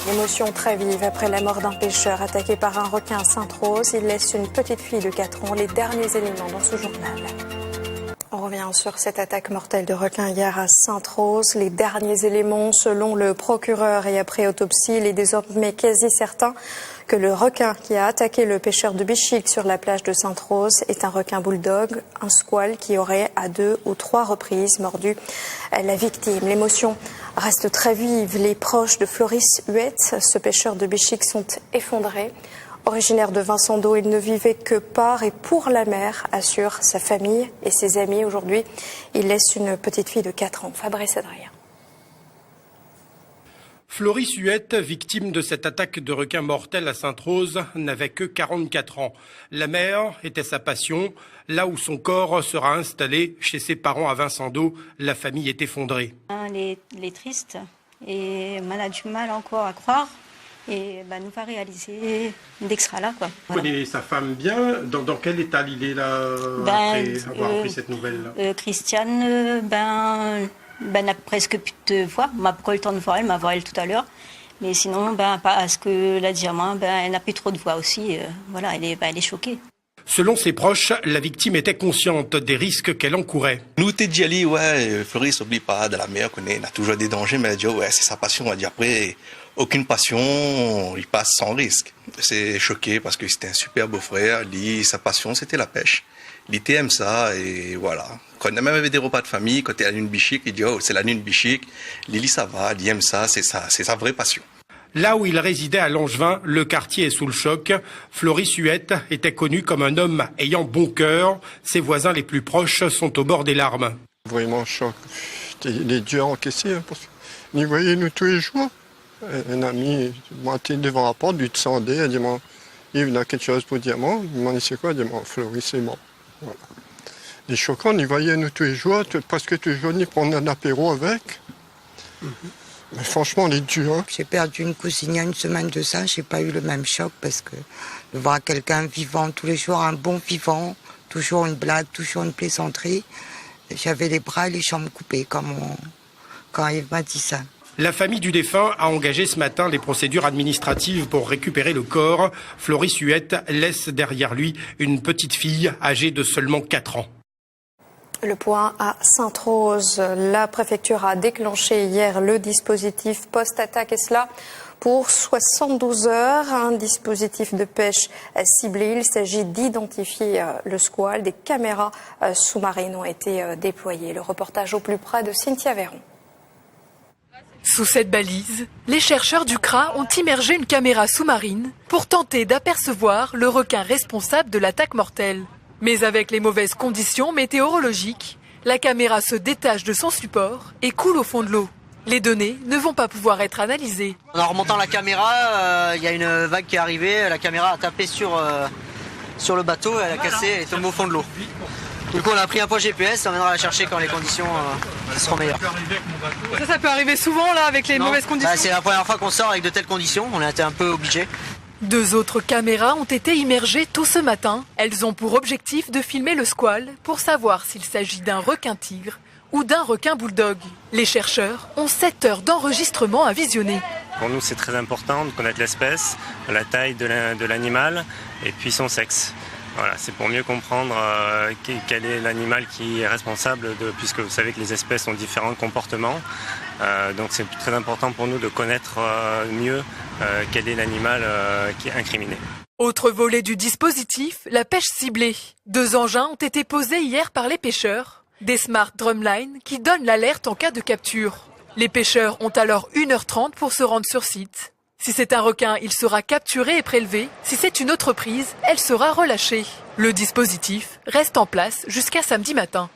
Émotion très vive après la mort d'un pêcheur attaqué par un requin à Sainte-Rose. Il laisse une petite fille de 4 ans. Les derniers éléments dans ce journal. On revient sur cette attaque mortelle de requin hier à Sainte-Rose. Les derniers éléments, selon le procureur et après autopsie, il est désormais quasi certain que le requin qui a attaqué le pêcheur de Bichic sur la plage de Sainte-Rose est un requin bulldog, un squale qui aurait à 2 ou 3 reprises mordu la victime. L'émotion reste très vive. Les proches de Floris Huette, ce pêcheur de Bichic, sont effondrés. Originaire de Vincent-d'Eau, il ne vivait que par et pour la mer, assure sa famille et ses amis. Aujourd'hui, il laisse une petite fille de 4 ans. Fabrice Adrien. Floris Huette, victime de cette attaque de requin mortel à Sainte-Rose, n'avait que 44 ans. La mer était sa passion. Là où son corps sera installé, chez ses parents à Vincent-d'Eau, la famille est effondrée. Elle est triste et elle a du mal encore à croire. Et nous va réaliser dès qu'il sera là. Quoi. Vous connaissez sa femme bien. Dans quel état il est là après avoir appris cette nouvelle Christiane, n'a presque plus de voix. On m'a pas eu le temps de voir elle, m'a voir elle tout à l'heure. Mais sinon, pas à ce que l'a dit à moi, elle n'a plus trop de voix aussi. Voilà, elle est choquée. Selon ses proches, la victime était consciente des risques qu'elle encourait. Nous t'es dit, Ali, Floris, n'oublie pas, de la mer, il a toujours des dangers, mais elle dit, c'est sa passion. Elle dit, après, aucune passion, il passe sans risque. C'est choqué parce que c'était un super beau-frère. Sa passion, c'était la pêche. Il aime ça, et voilà. Quand on a même avait des repas de famille, quand il y a la lune bichique, il dit, c'est la lune bichique. Lily, ça va, il aime ça, c'est sa vraie passion. Là où il résidait à Langevin, le quartier est sous le choc. Floris Huette était connu comme un homme ayant bon cœur. Ses voisins les plus proches sont au bord des larmes. Vraiment choc. Il est dur à encaisser. Parce que nous voyons nous tous les jours. Un ami était devant la porte, lui descendait, elle dit, il a quelque chose pour dire, moi. Il m'a dit, c'est quoi? Il dit, Floris, c'est mort. Voilà. Il est choquant, nous voyons nous tous les jours, presque tous les jours, nous prenons un apéro avec. Mais franchement, on est dur. Hein. J'ai perdu une cousine il y a une semaine de ça. J'ai pas eu le même choc parce que de voir quelqu'un vivant tous les jours, un bon vivant, toujours une blague, toujours une plaisanterie. J'avais les bras et les jambes coupées quand il m'a dit ça. La famille du défunt a engagé ce matin les procédures administratives pour récupérer le corps. Floris Huette laisse derrière lui une petite fille âgée de seulement 4 ans. Le point à Sainte-Rose. La préfecture a déclenché hier le dispositif post-attaque et cela pour 72 heures. Un dispositif de pêche ciblé. Il s'agit d'identifier le squale. Des caméras sous-marines ont été déployées. Le reportage au plus près de Cynthia Véron. Sous cette balise, les chercheurs du CRA ont immergé une caméra sous-marine pour tenter d'apercevoir le requin responsable de l'attaque mortelle. Mais avec les mauvaises conditions météorologiques, la caméra se détache de son support et coule au fond de l'eau. Les données ne vont pas pouvoir être analysées. En remontant la caméra, il y a une vague qui est arrivée, la caméra a tapé sur le bateau, elle a cassé, elle est tombée au fond de l'eau. Du coup on a pris un point GPS et on viendra la chercher quand les conditions seront meilleures. Ça peut arriver souvent là avec les mauvaises conditions. C'est la première fois qu'on sort avec de telles conditions, on a été un peu obligés. 2 autres caméras ont été immergées tôt ce matin. Elles ont pour objectif de filmer le squale pour savoir s'il s'agit d'un requin-tigre ou d'un requin bulldog. Les chercheurs ont 7 heures d'enregistrement à visionner. Pour nous, c'est très important de connaître l'espèce, la taille de l'animal et puis son sexe. Voilà, c'est pour mieux comprendre quel est l'animal qui est responsable, puisque vous savez que les espèces ont différents comportements. Donc c'est très important pour nous de connaître mieux quel est l'animal qui est incriminé. Autre volet du dispositif, la pêche ciblée. 2 engins ont été posés hier par les pêcheurs. Des Smart Drumline qui donnent l'alerte en cas de capture. Les pêcheurs ont alors 1h30 pour se rendre sur site. Si c'est un requin, il sera capturé et prélevé. Si c'est une autre prise, elle sera relâchée. Le dispositif reste en place jusqu'à samedi matin.